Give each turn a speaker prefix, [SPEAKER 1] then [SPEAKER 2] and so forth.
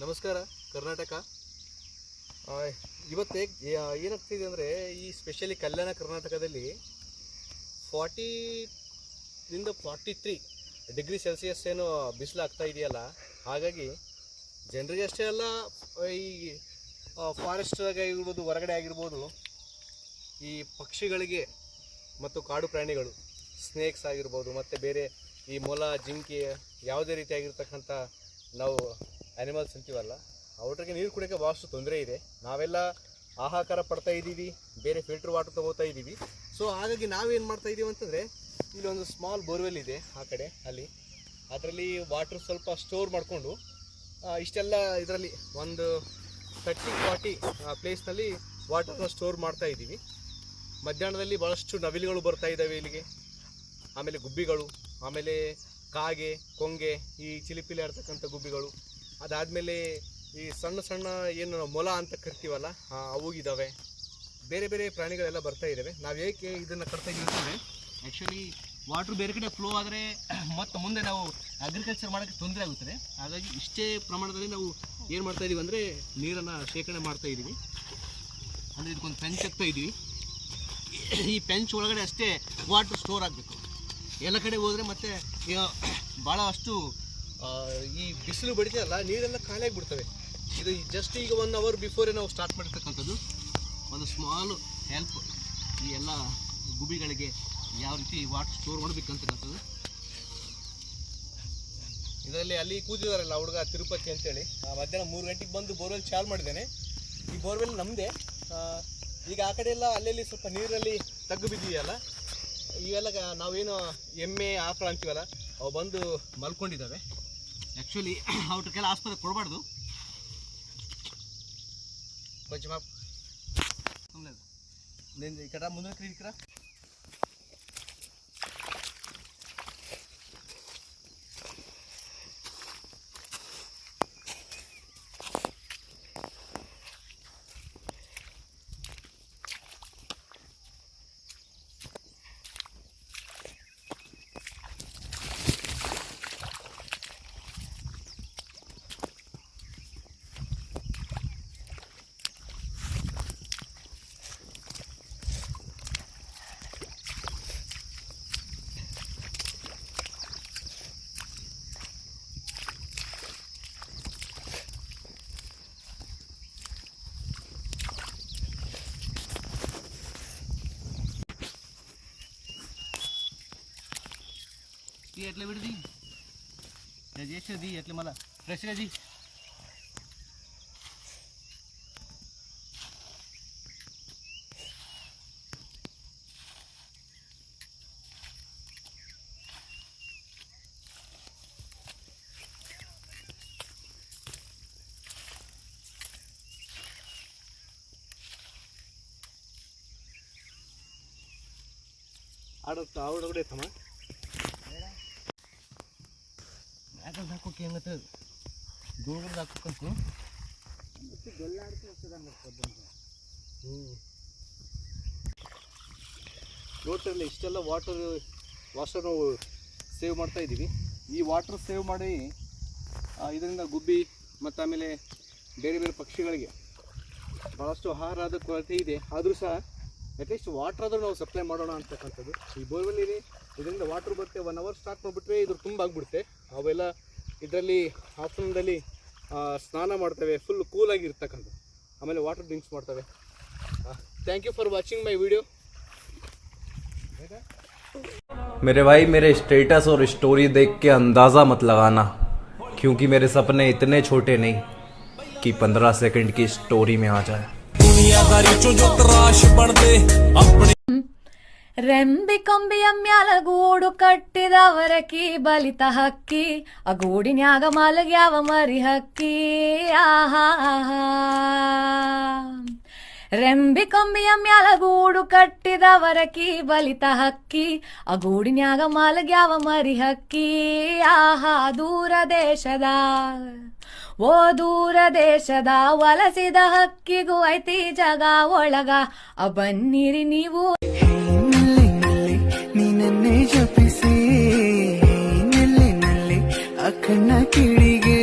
[SPEAKER 1] ನಮಸ್ಕಾರ ಕರ್ನಾಟಕ. ಇವತ್ತು ಏನಾಗ್ತಿದೆ ಅಂದರೆ ಈ ಸ್ಪೆಷಲಿ ಕಲ್ಯಾಣ ಕರ್ನಾಟಕದಲ್ಲಿ 40ರಿಂದ 43 ಡಿಗ್ರಿ ಸೆಲ್ಸಿಯಸ್ ಏನು ಬಿಸಿಲಾಗ್ತಾ ಇದೆಯಲ್ಲ, ಹಾಗಾಗಿ ಜನರಿಗೆ ಅಷ್ಟೇ ಅಲ್ಲ, ಈ ಫಾರೆಸ್ಟ್ದಾಗ ಆಗಿರ್ಬೋದು, ಹೊರಗಡೆ ಆಗಿರ್ಬೋದು, ಈ ಪಕ್ಷಿಗಳಿಗೆ ಮತ್ತು ಕಾಡು ಪ್ರಾಣಿಗಳು ಸ್ನೇಕ್ಸ್ ಆಗಿರ್ಬೋದು, ಮತ್ತು ಬೇರೆ ಈ ಮೊಲ, ಜಿಂಕೆ, ಯಾವುದೇ ರೀತಿಯಾಗಿರ್ತಕ್ಕಂಥ ನಾವು ಆ್ಯನಿಮಲ್ಸ್ ಅಂತೀವಲ್ಲ, ಅವ್ರಿಗೆ ನೀರು ಕುಡಿಯೋಕ್ಕೆ ಭಾಳಷ್ಟು ತೊಂದರೆ ಇದೆ. ನಾವೆಲ್ಲ ಆಹಾಕಾರ ಪಡ್ತಾ ಇದ್ದೀವಿ, ಬೇರೆ ಫಿಲ್ಟರ್ ವಾಟರ್ ತೊಗೋತಾ ಇದ್ದೀವಿ. ಸೊ ಹಾಗಾಗಿ ನಾವೇನು ಮಾಡ್ತಾ ಇದ್ದೀವಿ ಅಂತಂದರೆ, ಇಲ್ಲೊಂದು ಸ್ಮಾಲ್ ಬೋರ್ವೆಲ್ ಇದೆ ಆ ಕಡೆ, ಅದರಲ್ಲಿ ವಾಟ್ರ್ ಸ್ವಲ್ಪ ಸ್ಟೋರ್ ಮಾಡಿಕೊಂಡು ಇಷ್ಟೆಲ್ಲ ಇದರಲ್ಲಿ ಒಂದು 30-40 ಪ್ಲೇಸ್ನಲ್ಲಿ ವಾಟರ್ನ ಸ್ಟೋರ್ ಮಾಡ್ತಾ ಇದ್ದೀವಿ. ಮಧ್ಯಾಹ್ನದಲ್ಲಿ ಭಾಳಷ್ಟು ನವಿಲುಗಳು ಬರ್ತಾ ಇದ್ದಾವೆ ಇಲ್ಲಿಗೆ, ಆಮೇಲೆ ಗುಬ್ಬಿಗಳು, ಆಮೇಲೆ ಕಾಗೆ, ಕೊಂಗೆ, ಈ ಚಿಲಿಪಿಲಿ ಆಡ್ತಕ್ಕಂಥ ಗುಬ್ಬಿಗಳು, ಅದಾದಮೇಲೆ ಈ ಸಣ್ಣ ಸಣ್ಣ ಏನು ಮೊಲ ಅಂತ ಕರಿತೀವಲ್ಲ ಅವುಗಿದ್ದಾವೆ, ಬೇರೆ ಬೇರೆ ಪ್ರಾಣಿಗಳೆಲ್ಲ ಬರ್ತಾ ಇದ್ದಾವೆ. ನಾವು ಏಕೆ ಇದನ್ನು ಕಟ್ತಾ ಇದ್ದೀವಿ ಅಂತಂದರೆ, ಆ್ಯಕ್ಚುಲಿ ವಾಟ್ರ್ ಬೇರೆ ಕಡೆ ಫ್ಲೋ ಆದರೆ ಮತ್ತು ಮುಂದೆ ನಾವು ಅಗ್ರಿಕಲ್ಚರ್ ಮಾಡೋಕ್ಕೆ ತೊಂದರೆ ಆಗುತ್ತದೆ. ಹಾಗಾಗಿ ಇಷ್ಟೇ ಪ್ರಮಾಣದಲ್ಲಿ ನಾವು ಏನು ಮಾಡ್ತಾ ಇದ್ದೀವಿ ಅಂದರೆ, ನೀರನ್ನು ಶೇಖರಣೆ ಮಾಡ್ತಾ ಇದ್ದೀವಿ. ಅಂದರೆ ಇದಕ್ಕೊಂದು ಪೆಂಚ್ ಹಾಕ್ತಾ ಇದ್ದೀವಿ. ಈ ಪೆಂಚ್ ಒಳಗಡೆ ಅಷ್ಟೇ ವಾಟ್ರ್ ಸ್ಟೋರ್ ಆಗಬೇಕು. ಎಲ್ಲ ಕಡೆ ಹೋದರೆ ಮತ್ತೆ ಭಾಳ ಅಷ್ಟು ಈ ಬಿಸಿಲು ಬಡಿತಲ್ಲ, ನೀರೆಲ್ಲ ಖಾಲಿಯಾಗಿ ಬಿಡ್ತವೆ. ಇದು ಜಸ್ಟ್ ಈಗ 1 ಅವರ್ ಬಿಫೋರೇ ನಾವು ಸ್ಟಾರ್ಟ್ ಮಾಡಿರ್ತಕ್ಕಂಥದ್ದು. ಒಂದು ಸ್ಮಾಲ್ ಹೆಲ್ಪ್ ಈ ಎಲ್ಲ ಗುಬ್ಬಿಗಳಿಗೆ ಯಾವ ರೀತಿ ವಾಟರ್ ಸ್ಟೋರ್ ಮಾಡಬೇಕಂತಕ್ಕಂಥದ್ದು. ಇದರಲ್ಲಿ ಅಲ್ಲಿ ಕೂತಿದಾರಲ್ಲ ಹುಡುಗ ತಿರುಪತಿ ಅಂತೇಳಿ, ಮಧ್ಯಾಹ್ನ 3 ಗಂಟೆಗೆ ಬಂದು ಬೋರ್ವೆಲ್ ಚಾಲು ಮಾಡಿದ್ದೇನೆ. ಈ ಬೋರ್ವೆಲ್ ನಮ್ಮದೇ. ಈಗ ಆ ಕಡೆ ಎಲ್ಲ ಅಲ್ಲಲ್ಲಿ ಸ್ವಲ್ಪ ನೀರಲ್ಲಿ ತಗ್ಗು ಬಿದ್ದಿದೆಯಲ್ಲ, ಇವೆಲ್ಲ ನಾವೇನು ಎಮ್ಮೆ ಆಕಳ ಅಂತೀವಲ್ಲ, ಅವು ಬಂದು ಮಲ್ಕೊಂಡಿದ್ದಾವೆ. ಆ್ಯಕ್ಚುಲಿ ಅವ್ರಿಗೆಲ್ಲ ಆಸ್ಪತ್ರೆ ಕೊಡಬಾರ್ದು. ಕೊಂಚ ಸುಮ್ಮನೆ ಈ ಕಡೆ ಮುಂದೆ ಕ್ರೀಡಿಕ್ರ ती એટલે વિડી દી જે છે દી એટલે मला फ्रेश रे दी. ಆಡುತ್ತಾ ಅವಳಗಡೆ ತಮ್ಮ ಯಾಕಂತ ಹಾಕೋಕೆ ಹೆಂಗತ್ತೆ ಜೋಳ ಹಾಕೋಕ್ಕಂತು ನೋಡ್ತಿರಲಿಲ್ಲ, ಇಷ್ಟೆಲ್ಲ ವಾಟರ್ ನಾವು ಸೇವ್ ಮಾಡ್ತಾ ಇದ್ದೀವಿ. ಈ ವಾಟರ್ ಸೇವ್ ಮಾಡಿ ಇದರಿಂದ ಗುಬ್ಬಿ ಮತ್ತು ಆಮೇಲೆ ಬೇರೆ ಬೇರೆ ಪಕ್ಷಿಗಳಿಗೆ ಭಾಳಷ್ಟು ಆಹಾರದ ಕೊರತೆ ಇದೆ. ಆದರೂ ಸಹ ಅಟ್ಲೀಸ್ಟ್ ವಾಟರ್ ಆದರೂ ನಾವು ಸಪ್ಲೈ ಮಾಡೋಣ ಅಂತಕ್ಕಂಥದ್ದು. ಈ ಬೋರ್ವೆಲ್ ಇದೆ, ಇದರಿಂದ ವಾಟ್ರ್ ಬರುತ್ತೆ. 1 ಅವರ್ ಸ್ಟಾರ್ಟ್ ಮಾಡಿಬಿಟ್ರೆ ಇದ್ರ ತುಂಬ ಆಗಿಬಿಡುತ್ತೆ. ಅವೆಲ್ಲ ಇದರಲ್ಲಿ ಆಫ್ಟರ್ನೂನಲ್ಲಿ ಸ್ನಾನ ಮಾಡ್ತವೆ, ಫುಲ್ ಕೂಲಾಗಿರ್ತಕ್ಕಂಥ, ಆಮೇಲೆ ವಾಟರ್ ಡ್ರಿಂಕ್ಸ್ ಮಾಡ್ತವೆ. Thank you for watching my video.
[SPEAKER 2] मेरे भाई, मेरे स्टेटस और स्टोरी देख के अंदाज़ा मत लगाना, क्योंकि मेरे सपने इतने छोटे नहीं कि 15 सेकंड की स्टोरी में आ जाए.
[SPEAKER 3] ರೆಂಬಿ ಕೊಂಬಿಯ ಮ್ಯಾಲ ಗೂಡು ಕಟ್ಟಿದವರಕಿ ಬಲಿತ ಹಕ್ಕಿ, ಆ ಗೂಡಿನ್ಯಾಗ ಮಲಗ್ಯಾವ ಮರಿ ಹಕ್ಕಿ. ಆಹಾ ರೆಂಬಿ ಕೊಂಬಿಯ ಮ್ಯಾಲ ಗೂಡು ಕಟ್ಟಿದವರಕಿ ಬಲಿತ ಹಕ್ಕಿ, ಆ ಗೂಡಿನ್ಯಾಗ ಮಲಗ್ಯಾವ ಮರಿ ಹಕ್ಕಿ. ಆಹಾ ದೂರ ದೇಶದ ವಲಸಿದ ಹಕ್ಕಿಗೂ ಐತಿ ಜಗ ಒಳಗ, ಬನ್ನಿರಿ ನೀವು.
[SPEAKER 4] ನೀನನ್ನೇ ಜಪಿಸಿ ನೆಲ್ಲಿ ಅಕ್ಕಣ್ಣ ಕಿಡಿಗೆ